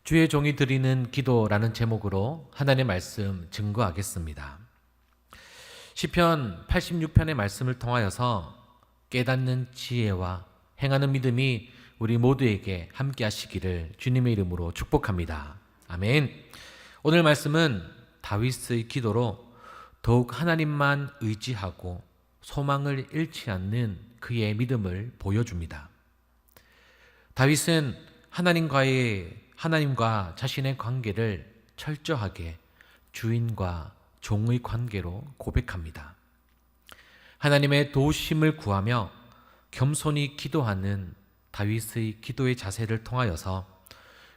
주의 종이 드리는 기도라는 제목으로 하나님의 말씀 증거하겠습니다. 시편 86편의 말씀을 통하여서 깨닫는 지혜와 행하는 믿음이 우리 모두에게 함께 하시기를 주님의 이름으로 축복합니다. 아멘. 오늘 말씀은 다윗의 기도로 더욱 하나님만 의지하고 소망을 잃지 않는 그의 믿음을 보여줍니다. 다윗은 하나님과 자신의 관계를 철저하게 주인과 종의 관계로 고백합니다. 하나님의 도우심을 구하며 겸손히 기도하는 다윗의 기도의 자세를 통하여서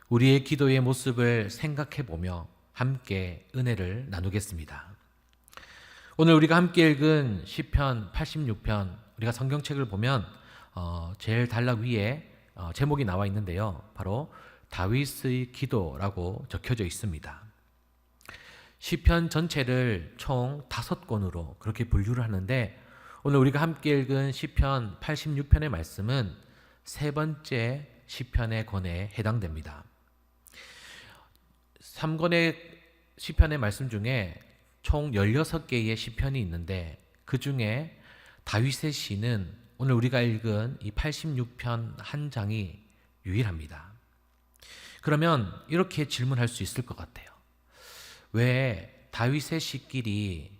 우리의 기도의 모습을 생각해 보며 함께 은혜를 나누겠습니다. 오늘 우리가 함께 읽은 시편 86편, 우리가 성경책을 보면 제일 단락 위에 제목이 나와 있는데요. 바로 다윗의 기도라고 적혀져 있습니다. 시편 전체를 총 5권으로 그렇게 분류를 하는데 오늘 우리가 함께 읽은 시편 86편의 말씀은 세 번째 시편의 권에 해당됩니다. 3권의 시편의 말씀 중에 총 16개의 시편이 있는데 그 중에 다윗의 시는 오늘 우리가 읽은 이 86편 한 장이 유일합니다. 그러면 이렇게 질문할 수 있을 것 같아요. 왜 다윗의 시끼리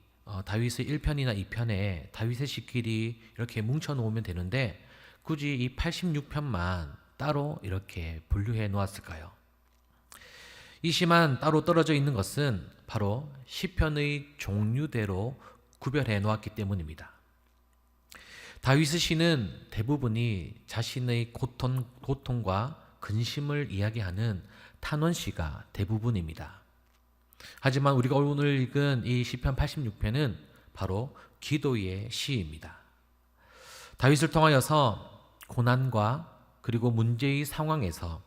다윗의 1편이나 2편에 다윗의 시끼리 이렇게 뭉쳐 놓으면 되는데 굳이 이 86편만 따로 이렇게 분류해 놓았을까요? 이 시만 따로 떨어져 있는 것은 바로 시편의 종류대로 구별해 놓았기 때문입니다. 다윗의 시는 대부분이 자신의 고통과 근심을 이야기하는 탄원시가 대부분입니다. 하지만 우리가 오늘 읽은 이 시편 86편은 바로 기도의 시입니다. 다윗을 통하여서 고난과 그리고 문제의 상황에서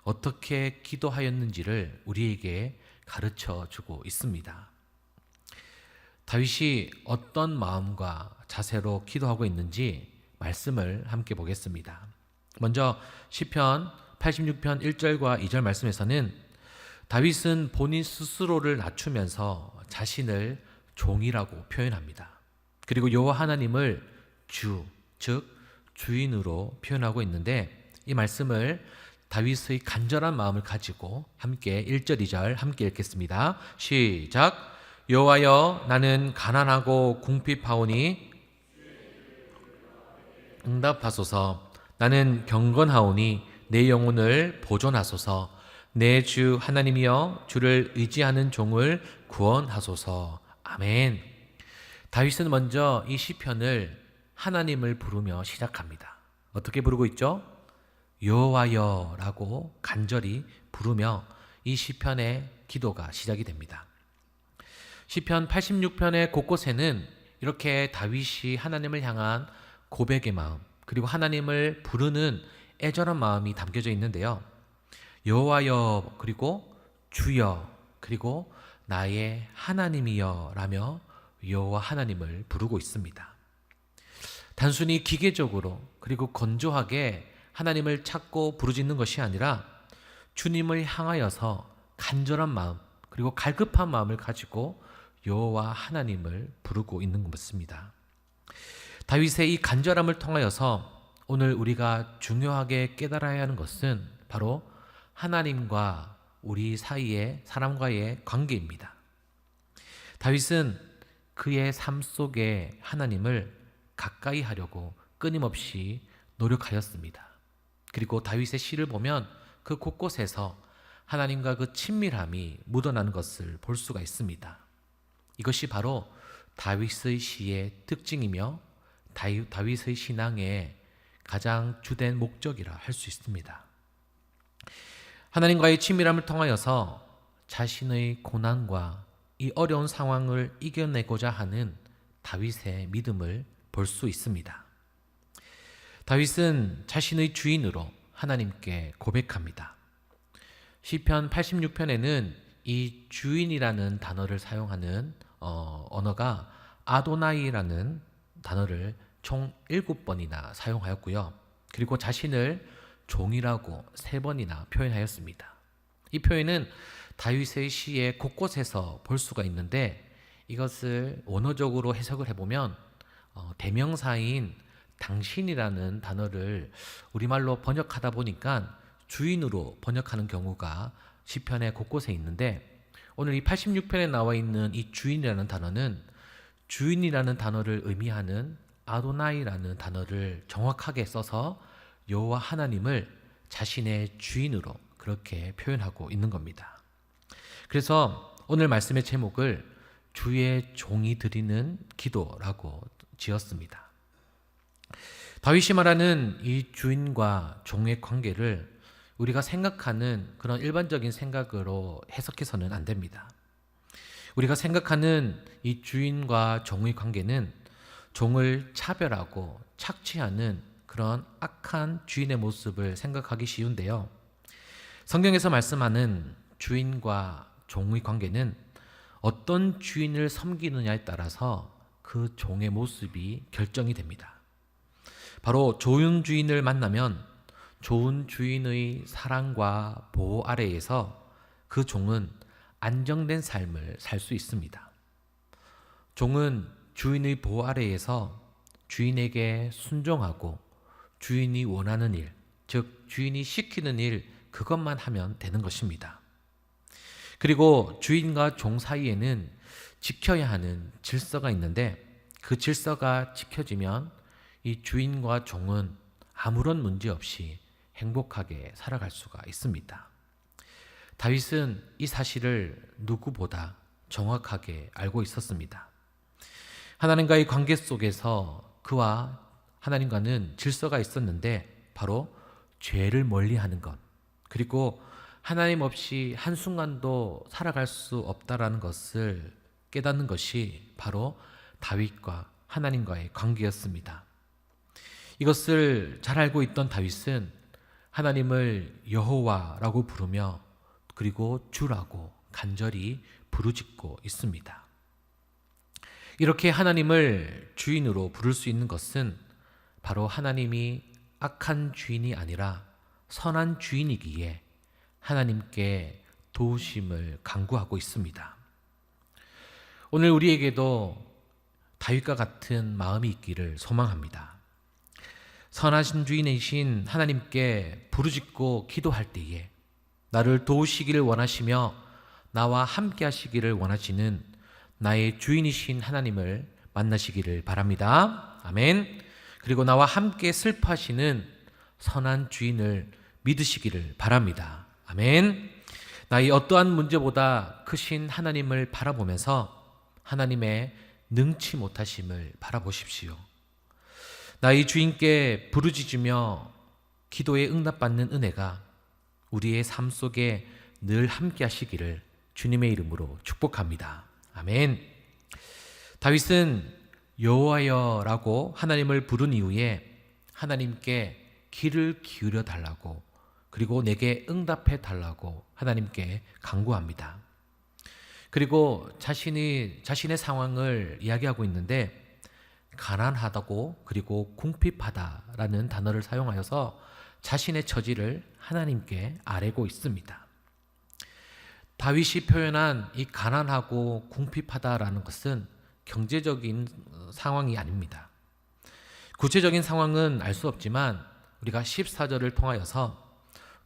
어떻게 기도하였는지를 우리에게 가르쳐 주고 있습니다. 다윗이 어떤 마음과 자세로 기도하고 있는지 말씀을 함께 보겠습니다. 먼저 시편 86편 1절과 2절 말씀에서는 다윗은 본인 스스로를 낮추면서 자신을 종이라고 표현합니다. 그리고 여호와 하나님을 주, 즉 주인으로 표현하고 있는데 이 말씀을 다윗의 간절한 마음을 가지고 함께 1절, 2절 함께 읽겠습니다. 시작! 여호와여, 나는 가난하고 궁핍하오니 응답하소서. 나는 경건하오니 내 영혼을 보존하소서. 내 주 하나님이여, 주를 의지하는 종을 구원하소서. 아멘. 다윗은 먼저 이 시편을 하나님을 부르며 시작합니다. 어떻게 부르고 있죠? 여호와여라고 간절히 부르며 이 시편의 기도가 시작이 됩니다. 시편 86편의 곳곳에는 이렇게 다윗이 하나님을 향한 고백의 마음, 그리고 하나님을 부르는 애절한 마음이 담겨져 있는데요. 여호와여, 그리고 주여, 그리고 나의 하나님이여 라며 여호와 하나님을 부르고 있습니다. 단순히 기계적으로 그리고 건조하게 하나님을 찾고 부르짖는 것이 아니라 주님을 향하여서 간절한 마음 그리고 갈급한 마음을 가지고 여호와 하나님을 부르고 있는 것입니다. 다윗의 이 간절함을 통하여서 오늘 우리가 중요하게 깨달아야 하는 것은 바로 하나님과 우리 사이의 사람과의 관계입니다. 다윗은 그의 삶 속에 하나님을 가까이 하려고 끊임없이 노력하였습니다. 그리고 다윗의 시를 보면 그 곳곳에서 하나님과 그 친밀함이 묻어나는 것을 볼 수가 있습니다. 이것이 바로 다윗의 시의 특징이며 다윗의 신앙의 가장 주된 목적이라 할 수 있습니다. 하나님과의 친밀함을 통하여서 자신의 고난과 이 어려운 상황을 이겨내고자 하는 다윗의 믿음을 볼 수 있습니다. 다윗은 자신의 주인으로 하나님께 고백합니다. 시편 86편에는 이 주인이라는 단어를 사용하는 언어가 아도나이라는 단어를 총 7번이나 사용하였고요. 그리고 자신을 종이라고 3번이나 표현하였습니다. 이 표현은 다윗의 시의 곳곳에서 볼 수가 있는데 이것을 원어적으로 해석을 해보면 대명사인 당신이라는 단어를 우리말로 번역하다 보니까 주인으로 번역하는 경우가 시편의 곳곳에 있는데 오늘 이 86편에 나와 있는 이 주인이라는 단어는 주인이라는 단어를 의미하는 아도나이라는 단어를 정확하게 써서 여호와 하나님을 자신의 주인으로 그렇게 표현하고 있는 겁니다. 그래서 오늘 말씀의 제목을 주의 종이 드리는 기도라고 지었습니다. 다윗이 말하는 이 주인과 종의 관계를 우리가 생각하는 그런 일반적인 생각으로 해석해서는 안 됩니다. 우리가 생각하는 이 주인과 종의 관계는 종을 차별하고 착취하는 그런 악한 주인의 모습을 생각하기 쉬운데요. 성경에서 말씀하는 주인과 종의 관계는 어떤 주인을 섬기느냐에 따라서 그 종의 모습이 결정이 됩니다. 바로 좋은 주인을 만나면 좋은 주인의 사랑과 보호 아래에서 그 종은 안정된 삶을 살 수 있습니다. 종은 주인의 보호 아래에서 주인에게 순종하고 주인이 원하는 일, 즉 주인이 시키는 일 그것만 하면 되는 것입니다. 그리고 주인과 종 사이에는 지켜야 하는 질서가 있는데 그 질서가 지켜지면 이 주인과 종은 아무런 문제 없이 행복하게 살아갈 수가 있습니다. 다윗은 이 사실을 누구보다 정확하게 알고 있었습니다. 하나님과의 관계 속에서 그와 하나님과는 질서가 있었는데 바로 죄를 멀리하는 것, 그리고 하나님 없이 한순간도 살아갈 수 없다라는 것을 깨닫는 것이 바로 다윗과 하나님과의 관계였습니다. 이것을 잘 알고 있던 다윗은 하나님을 여호와라고 부르며 그리고 주라고 간절히 부르짖고 있습니다. 이렇게 하나님을 주인으로 부를 수 있는 것은 바로 하나님이 악한 주인이 아니라 선한 주인이기에 하나님께 도우심을 간구하고 있습니다. 오늘 우리에게도 다윗과 같은 마음이 있기를 소망합니다. 선하신 주인이신 하나님께 부르짖고 기도할 때에 나를 도우시기를 원하시며 나와 함께 하시기를 원하시는 나의 주인이신 하나님을 만나시기를 바랍니다. 아멘. 그리고 나와 함께 슬퍼하시는 선한 주인을 믿으시기를 바랍니다. 아멘. 나의 어떠한 문제보다 크신 하나님을 바라보면서 하나님의 능치 못하심을 바라보십시오. 나의 주인께 부르짖으며 기도에 응답받는 은혜가 우리의 삶 속에 늘 함께 하시기를 주님의 이름으로 축복합니다. 아멘. 다윗은 여호와여라고 하나님을 부른 이후에 하나님께 귀를 기울여 달라고 그리고 내게 응답해 달라고 하나님께 간구합니다. 그리고 자신의 상황을 이야기하고 있는데 가난하다고 그리고 궁핍하다라는 단어를 사용하여서 자신의 처지를 하나님께 아뢰고 있습니다. 다윗이 표현한 이 가난하고 궁핍하다라는 것은 경제적인 상황이 아닙니다. 구체적인 상황은 알 수 없지만 우리가 14절을 통하여서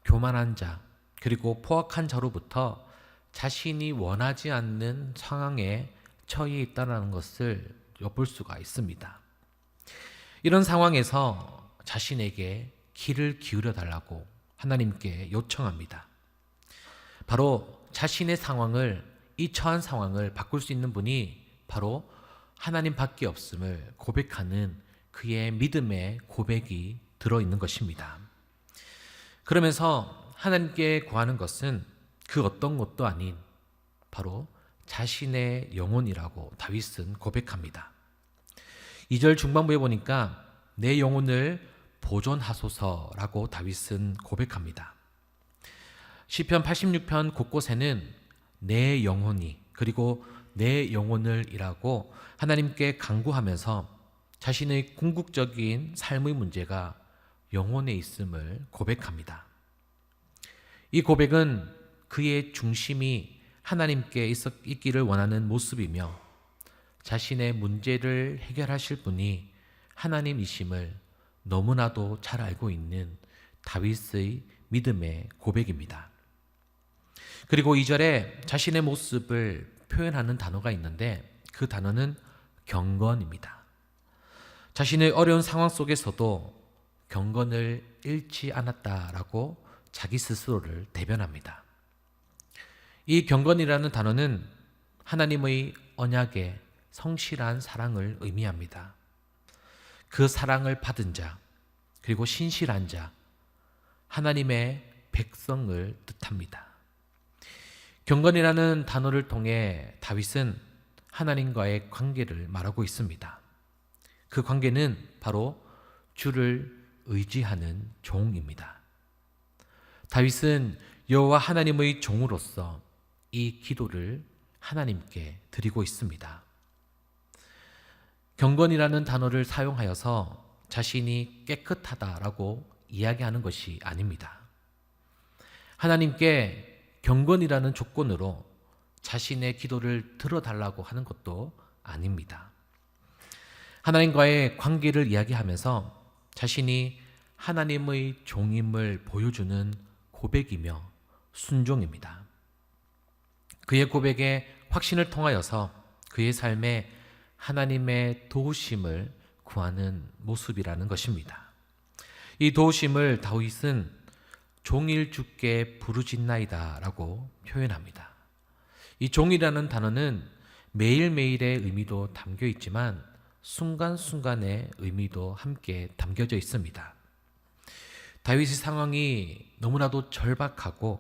교만한 자 그리고 포악한 자로부터 자신이 원하지 않는 상황에 처해 있다는 것을 엿볼 수가 있습니다. 이런 상황에서 자신에게 귀를 기울여 달라고 하나님께 요청합니다. 바로 자신의 상황을, 이 처한 상황을 바꿀 수 있는 분이 바로 하나님밖에 없음을 고백하는 그의 믿음의 고백이 들어있는 것입니다. 그러면서 하나님께 구하는 것은 그 어떤 것도 아닌 바로 자신의 영혼이라고 다윗은 고백합니다. 2절 중반부에 보니까 내 영혼을 보존하소서라고 다윗은 고백합니다. 시편 86편 곳곳에는 내 영혼이 그리고 내 영혼을 이라고 하나님께 간구하면서 자신의 궁극적인 삶의 문제가 영혼에 있음을 고백합니다. 이 고백은 그의 중심이 하나님께 있기를 원하는 모습이며 자신의 문제를 해결하실 분이 하나님이심을 너무나도 잘 알고 있는 다윗의 믿음의 고백입니다. 그리고 2절에 자신의 모습을 표현하는 단어가 있는데 그 단어는 경건입니다. 자신의 어려운 상황 속에서도 경건을 잃지 않았다라고 자기 스스로를 대변합니다. 이 경건이라는 단어는 하나님의 언약의 성실한 사랑을 의미합니다. 그 사랑을 받은 자, 그리고 신실한 자, 하나님의 백성을 뜻합니다. 경건이라는 단어를 통해 다윗은 하나님과의 관계를 말하고 있습니다. 그 관계는 바로 주를 의지하는 종입니다. 다윗은 여호와 하나님의 종으로서 이 기도를 하나님께 드리고 있습니다. 경건이라는 단어를 사용하여서 자신이 깨끗하다라고 이야기하는 것이 아닙니다. 하나님께 경건이라는 조건으로 자신의 기도를 들어달라고 하는 것도 아닙니다. 하나님과의 관계를 이야기하면서 자신이 하나님의 종임을 보여주는 고백이며 순종입니다. 그의 고백에 확신을 통하여서 그의 삶에 하나님의 도우심을 구하는 모습이라는 것입니다. 이 도우심을 다윗은 종일 주께 부르짖나이다 라고 표현합니다. 이 종이라는 단어는 매일매일의 의미도 담겨 있지만 순간순간의 의미도 함께 담겨져 있습니다. 다윗의 상황이 너무나도 절박하고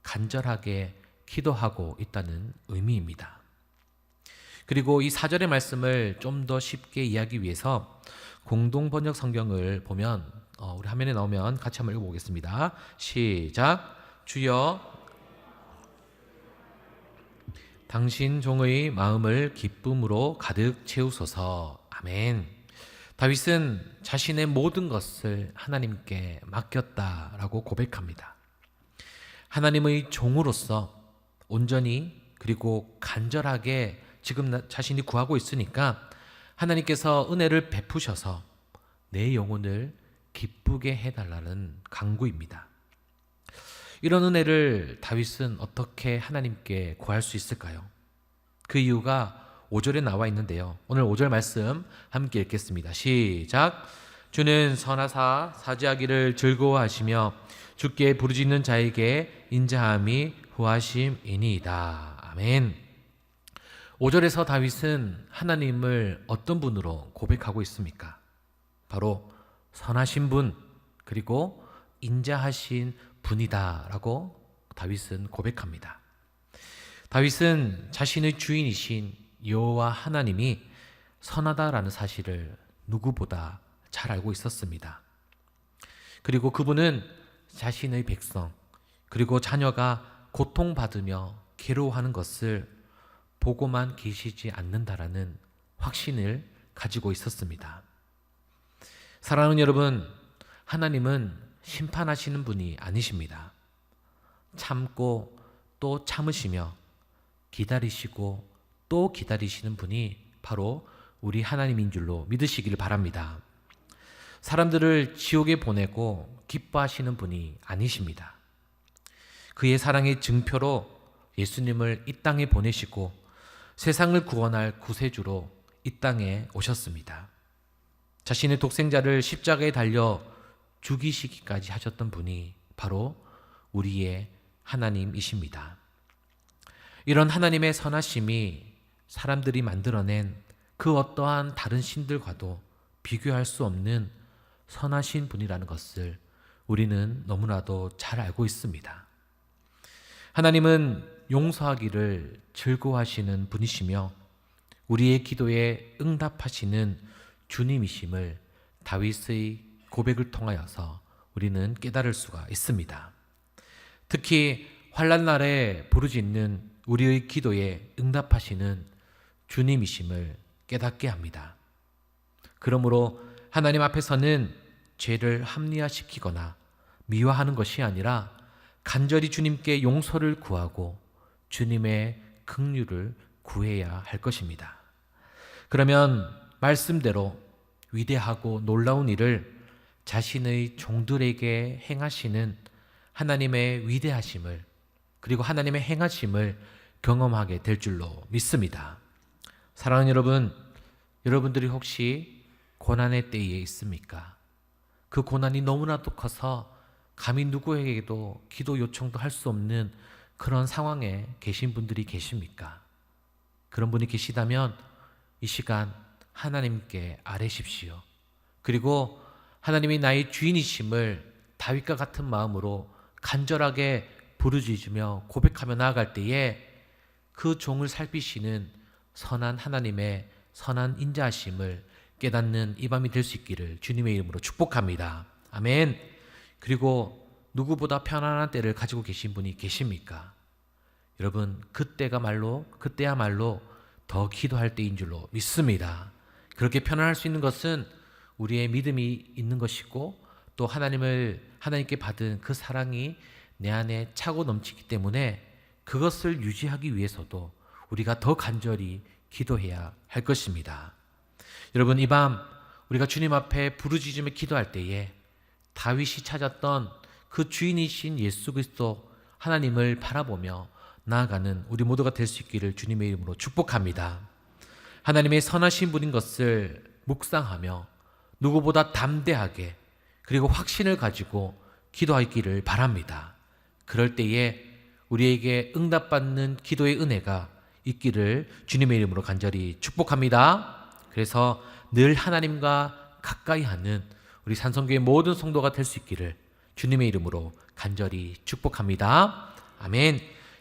간절하게 기도하고 있다는 의미입니다. 그리고 이 4절의 말씀을 좀 더 쉽게 이해하기 위해서 공동번역 성경을 보면 우리 화면에 나오면 같이 한번 읽어보겠습니다. 시작. 주여 당신 종의 마음을 기쁨으로 가득 채우소서. 아멘. 다윗은 자신의 모든 것을 하나님께 맡겼다라고 고백합니다. 하나님의 종으로서 온전히 그리고 간절하게 지금 자신이 구하고 있으니까 하나님께서 은혜를 베푸셔서 내 영혼을 기쁘게 해달라는 간구입니다. 이런 은혜를 다윗은 어떻게 하나님께 구할 수 있을까요? 그 이유가 5절에 나와 있는데요. 오늘 5절 말씀 함께 읽겠습니다. 시작. 주는 선하사 사지하기를 즐거워하시며 주께 부르짖는 자에게 인자함이 후하심이니이다. 아멘. 5절에서 다윗은 하나님을 어떤 분으로 고백하고 있습니까? 바로 선하신 분, 그리고 인자하신 분이다라고 다윗은 고백합니다. 다윗은 자신의 주인이신 여호와 하나님이 선하다라는 사실을 누구보다 잘 알고 있었습니다. 그리고 그분은 자신의 백성, 그리고 자녀가 고통받으며 괴로워하는 것을 보고만 계시지 않는다라는 확신을 가지고 있었습니다. 사랑하는 여러분, 하나님은 심판하시는 분이 아니십니다. 참고 또 참으시며 기다리시고 또 기다리시는 분이 바로 우리 하나님인 줄로 믿으시길 바랍니다. 사람들을 지옥에 보내고 기뻐하시는 분이 아니십니다. 그의 사랑의 증표로 예수님을 이 땅에 보내시고 세상을 구원할 구세주로 이 땅에 오셨습니다. 자신의 독생자를 십자가에 달려 죽이시기까지 하셨던 분이 바로 우리의 하나님이십니다. 이런 하나님의 선하심이 사람들이 만들어낸 그 어떠한 다른 신들과도 비교할 수 없는 선하신 분이라는 것을 우리는 너무나도 잘 알고 있습니다. 하나님은 용서하기를 즐거워하시는 분이시며 우리의 기도에 응답하시는 주님이심을 다윗의 고백을 통하여서 우리는 깨달을 수가 있습니다. 특히 환난 날에 부르짖는 우리의 기도에 응답하시는 주님이심을 깨닫게 합니다. 그러므로 하나님 앞에서는 죄를 합리화시키거나 미화하는 것이 아니라 간절히 주님께 용서를 구하고 주님의 긍휼을 구해야 할 것입니다. 그러면 말씀대로 위대하고 놀라운 일을 자신의 종들에게 행하시는 하나님의 위대하심을, 그리고 하나님의 행하심을 경험하게 될 줄로 믿습니다. 사랑하는 여러분, 여러분들이 혹시 고난의 때에 있습니까? 그 고난이 너무나도 커서 감히 누구에게도 기도 요청도 할 수 없는 그런 상황에 계신 분들이 계십니까? 그런 분이 계시다면 이 시간 하나님께 아뢰십시오. 그리고 하나님이 나의 주인이심을 다윗과 같은 마음으로 간절하게 부르짖으며 고백하며 나아갈 때에 그 종을 살피시는 선한 하나님의 선한 인자하심을 깨닫는 이 밤이 될 수 있기를 주님의 이름으로 축복합니다. 아멘. 그리고 누구보다 편안한 때를 가지고 계신 분이 계십니까? 여러분, 그때야말로 더 기도할 때인 줄로 믿습니다. 그렇게 편안할 수 있는 것은 우리의 믿음이 있는 것이고, 또 하나님께 받은 그 사랑이 내 안에 차고 넘치기 때문에 그것을 유지하기 위해서도 우리가 더 간절히 기도해야 할 것입니다. 여러분, 이 밤 우리가 주님 앞에 부르짖으며 기도할 때에 다윗이 찾았던 그 주인이신 예수 그리스도 하나님을 바라보며 나아가는 우리 모두가 될 수 있기를 주님의 이름으로 축복합니다. 하나님의 선하신 분인 것을 묵상하며 누구보다 담대하게 그리고 확신을 가지고 기도하기를 바랍니다. 그럴 때에 우리에게 응답받는 기도의 은혜가 있기를 주님의 이름으로 간절히 축복합니다. 그래서 늘 하나님과 가까이 하는 우리 산성교회 모든 성도가 될 수 있기를 주님의 이름으로 간절히 축복합니다. 아멘.